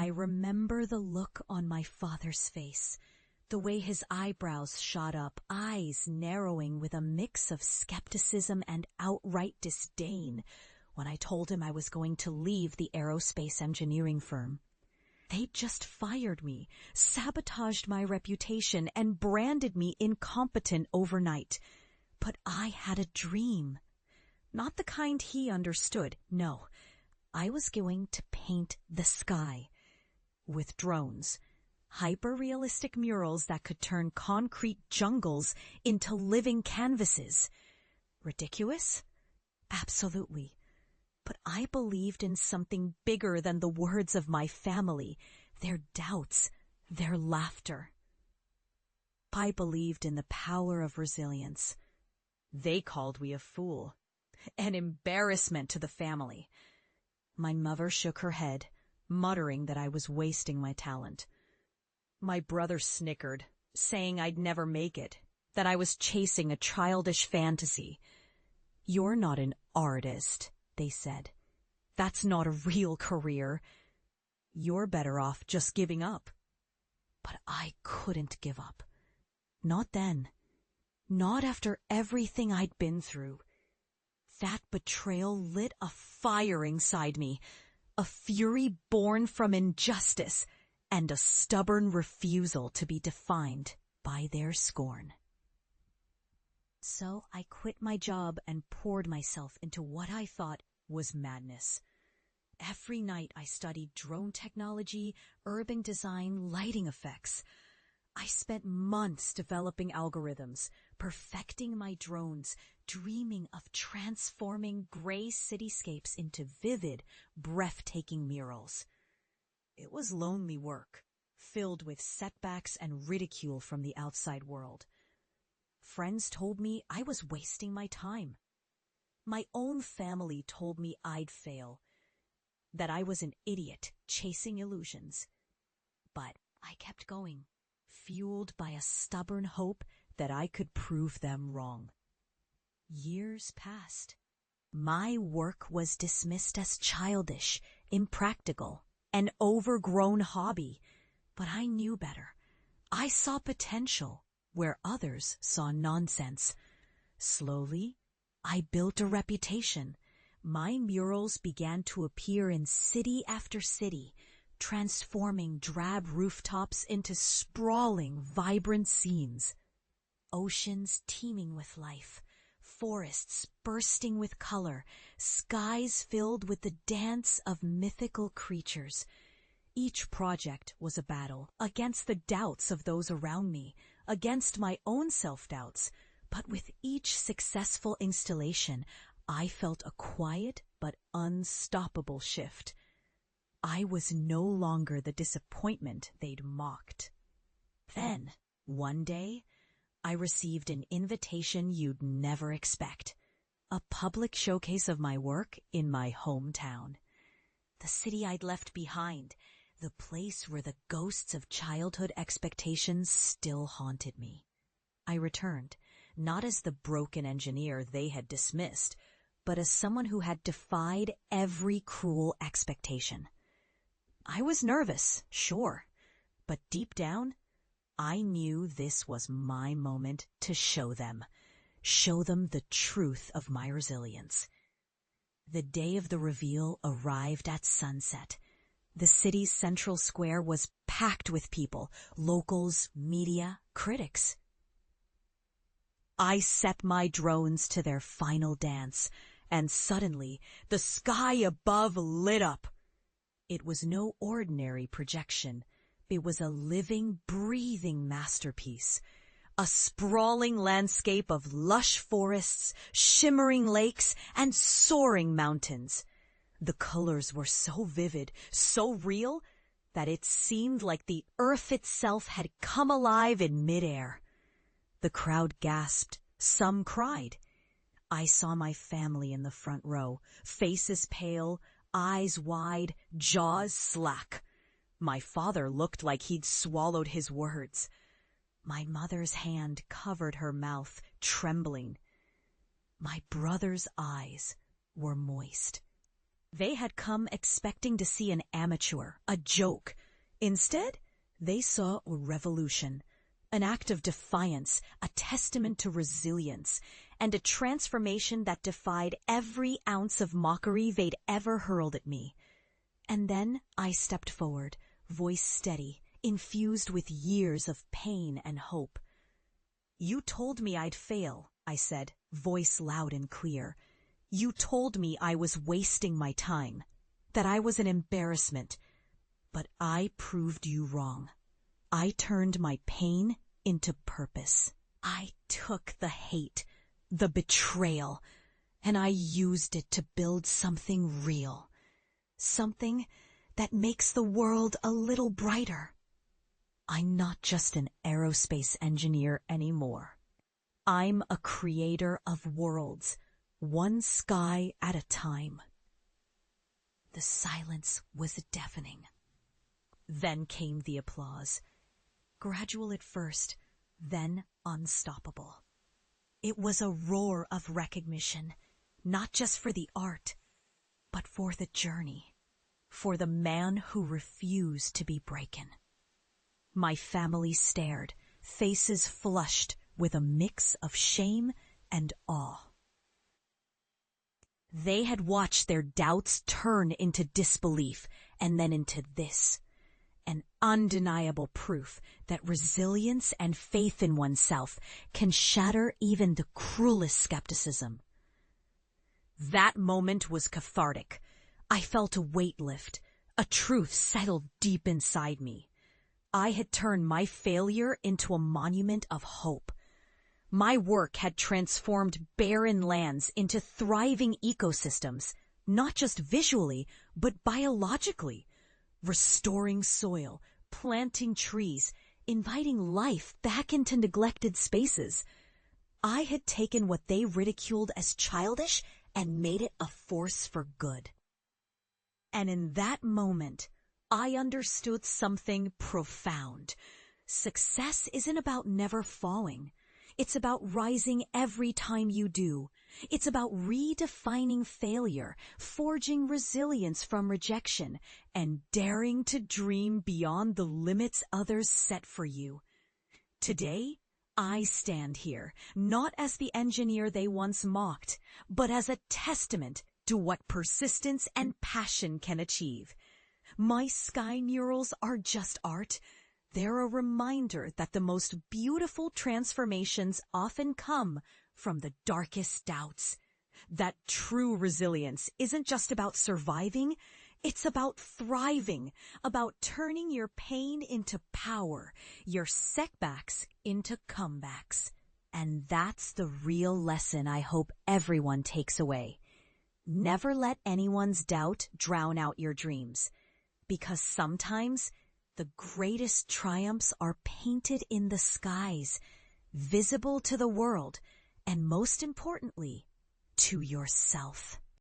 I remember the look on my father's face, the way his eyebrows shot up, eyes narrowing with a mix of skepticism and outright disdain when I told him I was going to leave the aerospace engineering firm. They'd just fired me, sabotaged my reputation, and branded me incompetent overnight. But I had a dream. Not the kind he understood, no. I was going to paint the sky with drones. Hyper-realistic murals that could turn concrete jungles into living canvases. Ridiculous? Absolutely. But I believed in something bigger than the words of my family, their doubts, their laughter. I believed in the power of resilience. They called me a fool, an embarrassment to the family. My mother shook her head, muttering that I was wasting my talent. My brother snickered, saying I'd never make it, that I was chasing a childish fantasy. "You're not an artist," they said. "That's not a real career. You're better off just giving up." But I couldn't give up. Not then. Not after everything I'd been through. That betrayal lit a fire inside me, a fury born from injustice, and a stubborn refusal to be defined by their scorn. So I quit my job and poured myself into what I thought was madness. Every night I studied drone technology, urban design, lighting effects. I spent months developing algorithms, perfecting my drones, dreaming of transforming gray cityscapes into vivid, breathtaking murals. It was lonely work, filled with setbacks and ridicule from the outside world. Friends told me I was wasting my time. My own family told me I'd fail, that I was an idiot chasing illusions. But I kept going, fueled by a stubborn hope that I could prove them wrong. Years passed. My work was dismissed as childish, impractical, an overgrown hobby, but I knew better. I saw potential where others saw nonsense. Slowly, I built a reputation. My murals began to appear in city after city, transforming drab rooftops into sprawling, vibrant scenes. Oceans teeming with life, forests bursting with color, skies filled with the dance of mythical creatures. Each project was a battle against the doubts of those around me, against my own self-doubts, but with each successful installation, I felt a quiet but unstoppable shift. I was no longer the disappointment they'd mocked. Then, one day, I received an invitation you'd never expect. A public showcase of my work in my hometown. The city I'd left behind, the place where the ghosts of childhood expectations still haunted me. I returned, not as the broken engineer they had dismissed, but as someone who had defied every cruel expectation. I was nervous, sure, but deep down, I knew this was my moment to show them the truth of my resilience. The day of the reveal arrived at sunset. The city's central square was packed with people, locals, media, critics. I set my drones to their final dance, and suddenly the sky above lit up. It was no ordinary projection. It was a living, breathing masterpiece. A sprawling landscape of lush forests, shimmering lakes, and soaring mountains. The colors were so vivid, so real, that it seemed like the earth itself had come alive in midair. The crowd gasped. Some cried. I saw my family in the front row, faces pale, eyes wide, jaws slack. My father looked like he'd swallowed his words. My mother's hand covered her mouth, trembling. My brother's eyes were moist. They had come expecting to see an amateur, a joke. Instead, they saw a revolution, an act of defiance, a testament to resilience, and a transformation that defied every ounce of mockery they'd ever hurled at me. And then I stepped forward, voice steady, infused with years of pain and hope. "You told me I'd fail," I said, voice loud and clear. "You told me I was wasting my time, that I was an embarrassment. But I proved you wrong. I turned my pain into purpose. I took the hate, the betrayal, and I used it to build something real. Something that makes the world a little brighter. I'm not just an aerospace engineer anymore. I'm a creator of worlds, one sky at a time." The silence was deafening. Then came the applause. Gradual at first, then unstoppable. It was a roar of recognition, not just for the art, but for the journey, for the man who refused to be broken. My family stared, faces flushed with a mix of shame and awe. They had watched their doubts turn into disbelief and then into this, an undeniable proof that resilience and faith in oneself can shatter even the cruelest skepticism. That moment was cathartic. I felt a weight lift, a truth settled deep inside me. I had turned my failure into a monument of hope. My work had transformed barren lands into thriving ecosystems, not just visually, but biologically, restoring soil, planting trees, inviting life back into neglected spaces. I had taken what they ridiculed as childish and made it a force for good. And in that moment, I understood something profound. Success isn't about never falling. It's about rising every time you do. It's about redefining failure, forging resilience from rejection, and daring to dream beyond the limits others set for you. Today, I stand here, not as the engineer they once mocked, but as a testament to what persistence and passion can achieve. My sky murals are just art. They're a reminder that the most beautiful transformations often come from the darkest doubts. That true resilience isn't just about surviving, it's about thriving, about turning your pain into power, your setbacks into comebacks. And that's the real lesson I hope everyone takes away. Never let anyone's doubt drown out your dreams, because sometimes the greatest triumphs are painted in the skies, visible to the world, and most importantly, to yourself.